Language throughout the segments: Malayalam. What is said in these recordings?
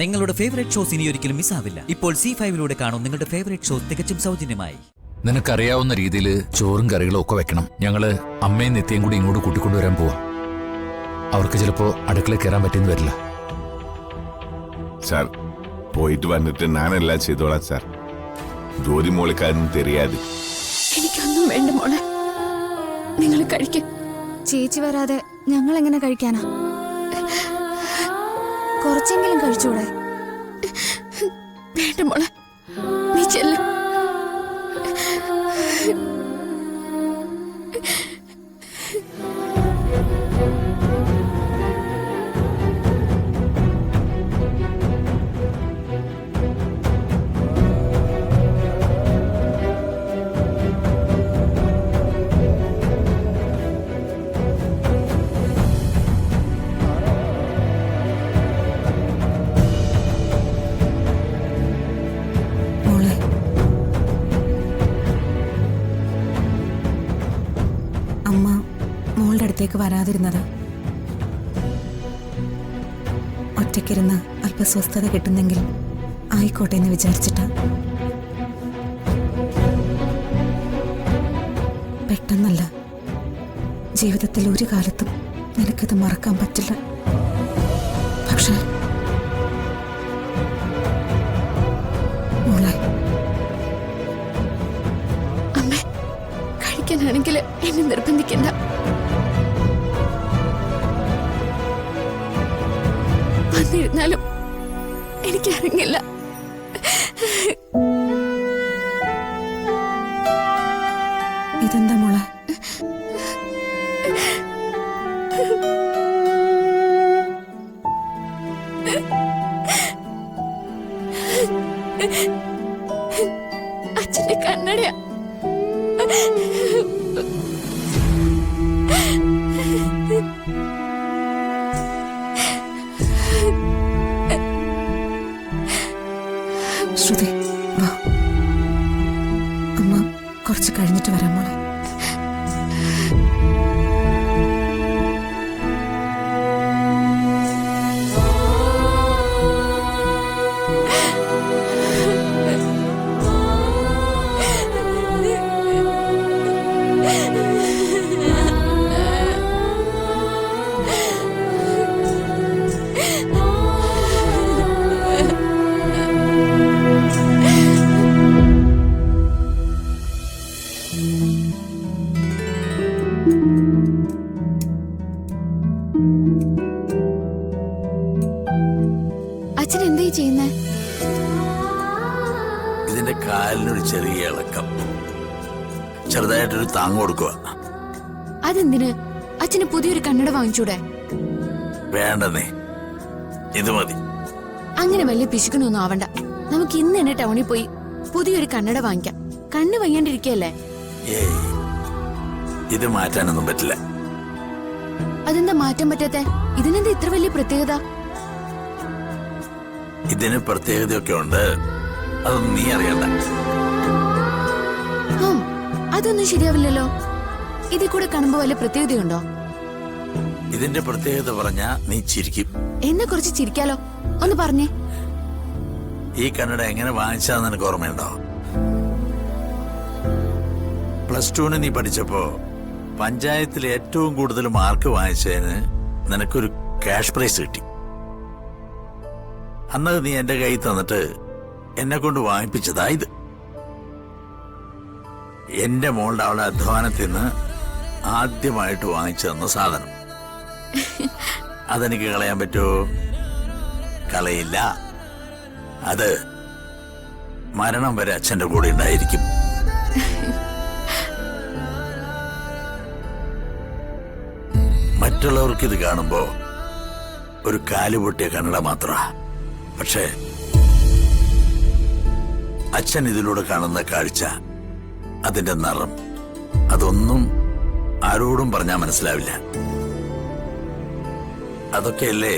നിങ്ങളുടെ ഫേവറേറ്റ് ഷോസ് ഇനി ഒരിക്കലും മിസ്സാവില്ല. ഇപ്പോൾ C5 കാണും നിങ്ങളുടെ ഫേവറേറ്റ് ഷോസ് തികച്ചും സൗജന്യമായി. നിനക്കറിയാവുന്ന രീതിയിൽ ചോറും കറികളും ഒക്കെ വെക്കണം. ഞങ്ങള് അമ്മയും നിത്യയും കൂടി ഇങ്ങോട്ട് കൂട്ടിക്കൊണ്ടുവരാൻ പോവാം. അവർക്ക് ചിലപ്പോ അടുക്കള കയറാൻ പറ്റിയെന്ന് വരില്ല. സാർ പോയിട്ട് വന്നിട്ട് ഞാനെല്ലാം ചെയ്തോളാം സാർ. ജോലി മോളിക്കാരനും തെരിയാതെ. എനിക്കൊന്നും വേണ്ട മോളെ, നിങ്ങൾ കഴിക്കും. ചേച്ചി വരാതെ ഞങ്ങൾ എങ്ങനെ കഴിക്കാനാ? കുറച്ചെങ്കിലും കഴിച്ചൂടെ? വേണ്ട മോളെ, നീ ചെല്ല്. അമ്മ മോളുടെ അടുത്തേക്ക് വരാതിരുന്നത് ഒറ്റയ്ക്കിരുന്ന് അല്പസ്വസ്ഥത കിട്ടുന്നെങ്കിൽ ആയിക്കോട്ടെ എന്ന് വിചാരിച്ചിട്ട്. പെട്ടെന്നല്ല, ജീവിതത്തിൽ ഒരു കാലത്തും നിനക്കത് മറക്കാൻ പറ്റില്ല. പക്ഷേ മോളെ, കഴിക്കാനാണെങ്കിൽ എന്നെ നിർബന്ധിക്കണ്ട. വന്നിരുന്നാലും എനിക്കറിയില്ല. ഇതെന്താ മോളെ? അച്ഛന്റെ കണ്ണടയാ. ശ്രുതി, വാ. അമ്മ കുറച്ച് കഴിഞ്ഞിട്ട് വരാം മോളെ. അച്ഛൻ എന്താ ചെയ്യുന്നേ? ഇതിന്റെ കാലിനൊരു ചെറിയ ഇളക്കം, ചെറുതായിട്ടൊരു താങ്ങ് കൊടുക്കുക. അതെന്തിന്? അച്ഛന് പുതിയൊരു കണ്ണട വാങ്ങിച്ചൂടെ? വേണ്ടെന്നേ, ഇത് മതി. അങ്ങനെ വലിയ പിശുക്കനൊന്നും ആവണ്ട. നമുക്ക് ഇന്ന് തന്നെ ടൗണിൽ പോയി പുതിയൊരു കണ്ണട വാങ്ങിക്കാം. കണ്ണ് വയ്യാണ്ടിരിക്കല്ലേ? ഏയ്, ഇത് മാറ്റാനൊന്നും പറ്റില്ല. അതെന്താ മാറ്റാൻ പറ്റാത്തെ? ഇതിനെന്താ ഇത്ര വലിയ പ്രത്യേകത? ഇതിന് പ്രത്യേകതയൊക്കെ ഉണ്ട്, അതൊന്നും നീ അറിയണ്ട. അതൊന്നും ശരിയാവില്ലല്ലോ. ഇതിൽ കൂടെ കാണുമ്പോ വല്ല പ്രത്യേകതയുണ്ടോ? ഇതിന്റെ പ്രത്യേകത പറഞ്ഞാ നീ ചിരിക്കും. എന്നെ കുറിച്ച് ചിരിക്കാലോ, ഒന്ന് പറഞ്ഞേ. ഈ കണ്ണട എങ്ങനെ വാങ്ങിച്ചാന്ന് നിനക്ക് ഓർമ്മയുണ്ടോ? +2 നീ പഠിച്ചപ്പോ പഞ്ചായത്തിൽ ഏറ്റവും കൂടുതൽ മാർക്ക് വാങ്ങിച്ചതിന് നിനക്കൊരു ക്യാഷ് പ്രൈസ് കിട്ടി. അന്നത് നീ എന്റെ കയ്യിൽ തന്നിട്ട് എന്നെ കൊണ്ട് വാങ്ങിപ്പിച്ചതാ ഇത്. എന്റെ മോളുടെ അവളുടെ അധ്വാനത്തിൽ നിന്ന് ആദ്യമായിട്ട് വാങ്ങിച്ചു തന്ന സാധനം. അതെനിക്ക് കളയാൻ പറ്റുമോ? കളയില്ല. അത് മരണം വരെ അച്ഛന്റെ കൂടെ ഉണ്ടായിരിക്കും. മറ്റുള്ളവർക്ക് ഇത് കാണുമ്പോ ഒരു കാലുപൊട്ടിയ കണ്ണട മാത്ര. പക്ഷേ അച്ഛൻ ഇതിലൂടെ കാണുന്ന കാഴ്ച, അതിന്റെ നിറം, അതൊന്നും ആരോടും പറഞ്ഞാൽ മനസ്സിലാവില്ല. അതൊക്കെയല്ലേ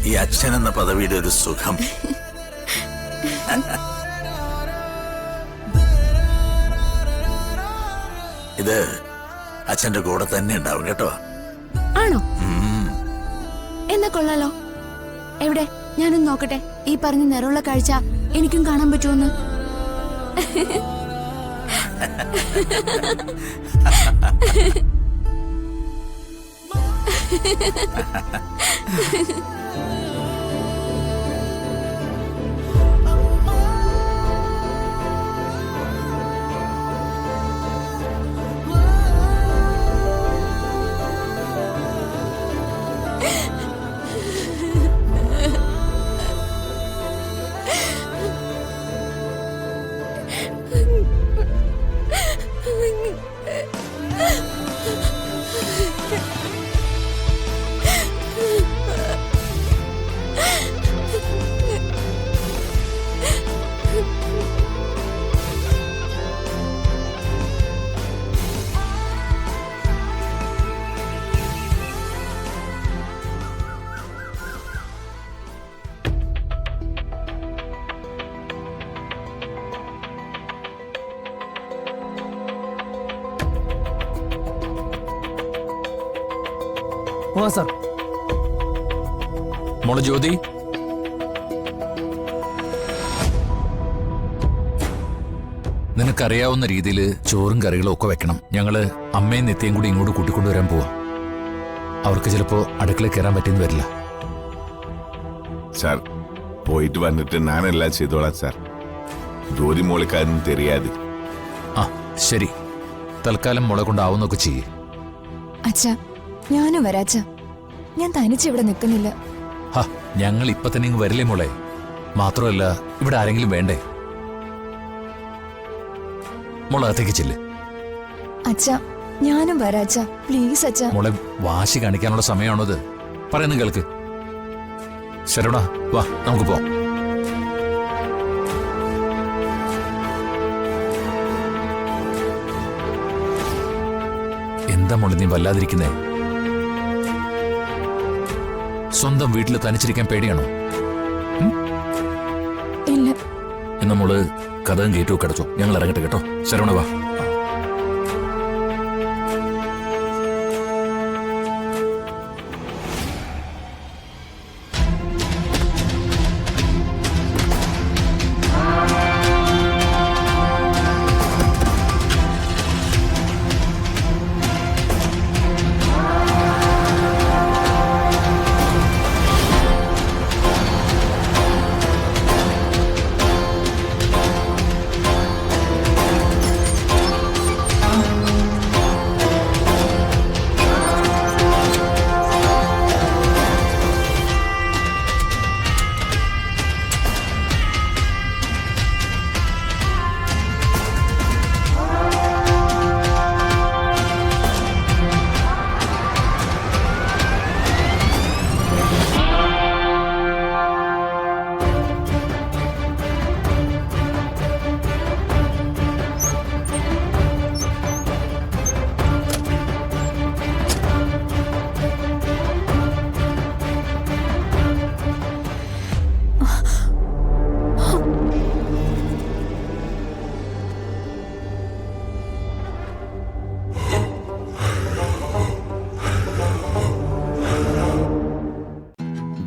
ഈ അച്ഛൻ എന്ന പദവിയുടെ ഒരു സുഖം. ഇത് അച്ഛന്റെ കൂടെ തന്നെ ഉണ്ടാവും കേട്ടോ. ആണോ? എന്നാ കൊള്ളാലോ. എവിടെ? ഞാനൊന്ന് നോക്കട്ടെ. ഈ പറഞ്ഞ നിറമുള്ള കാഴ്ച എനിക്കും കാണാൻ പറ്റുമെന്ന്. സാർ. മോളെ ജ്യോതി, നിനക്കറിയാവുന്ന രീതിയിൽ ചോറും കറികളും ഒക്കെ വെക്കണം. ഞങ്ങള് അമ്മയും നിത്യയും കൂടി ഇങ്ങോട്ട് കൂട്ടിക്കൊണ്ടുവരാൻ പോവാ. അവർക്ക് ചിലപ്പോ അടുക്കളയിൽ കയറാൻ പറ്റിയെന്ന് വരില്ല. സാർ പോയിട്ട് വന്നിട്ട് ഞാനെല്ലാം ചെയ്തോളാം സാർ. ജോലി മോളിക്കാരനും തെരിയാതെ. ആ ശരി, തൽക്കാലം മോളെ കൊണ്ടാവുന്നൊക്കെ ചെയ്യേ. അച്ഛാ ഞാനും വരാച്ച. ഞാൻ തനിച്ചിവിടെ നിൽക്കുന്നില്ല. ഹാ, ഞങ്ങൾ ഇപ്പൊ തന്നെ ഇങ്ങ് വരില്ലേ മോളെ? മാത്രമല്ല ഇവിടെ ആരെങ്കിലും വേണ്ടേ? മോളെ അകത്തേക്ക് ചെല്ല്. അച്ഛാ ഞാനും വരാച്ച, പ്ലീസ് അച്ഛാ. മോളെ വാശി കാണിക്കാനുള്ള സമയമാണത്. പറയുന്നു കേൾക്ക്. ശരവണ വാ, നമുക്ക് പോവാം. എന്താ മോളെ നീ വല്ലാതിരിക്കുന്നേ? സ്വന്തം വീട്ടിൽ തനിച്ചിരിക്കാൻ പേടിയാണോ? ഇല്ല. എന്നാ മോള് കഥകം കയറ്റു കിടച്ചോ. ഞങ്ങൾ ഇറങ്ങട്ടെ കേട്ടോ. ശരവണ വാ.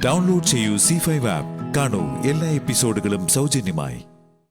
ഡൗൺലോഡ് ചെയ്യൂ C5 ആപ്പ്. കാണൂ എല്ലാ എപ്പിസോഡുകളും സൗജന്യമായി.